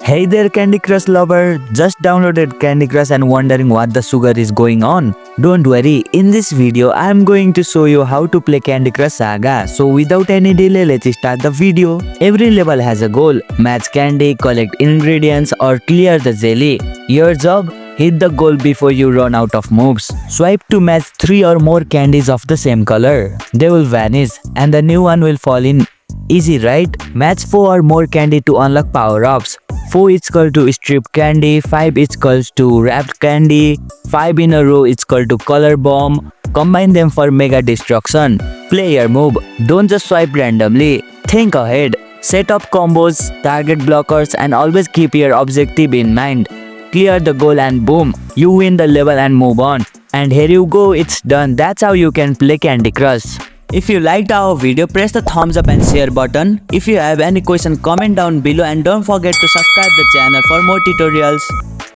Hey there Candy Crush lover, just downloaded Candy Crush and wondering what the sugar is going on? Don't worry, in this video I am going to show you how to play Candy Crush Saga. So without any delay, let's start the video. Every level has a goal: match candy, collect ingredients or clear the jelly. Your job? Hit the goal before you run out of moves. Swipe to match 3 or more candies of the same color. They will vanish and the new one will fall in. Easy, right? Match 4 or more candy to unlock power-ups. 4 is equal to strip candy, 5 is equal to wrapped candy, 5 in a row is equal to color bomb. Combine them for mega destruction. Play your move. Don't just swipe randomly. Think ahead. Set up combos, target blockers and always keep your objective in mind. Clear the goal and boom, you win the level and move on. And here you go, it's done. That's how you can play Candy Crush. If you liked our video, press the thumbs up and share button. If you have any question, comment down below and don't forget to subscribe the channel for more tutorials.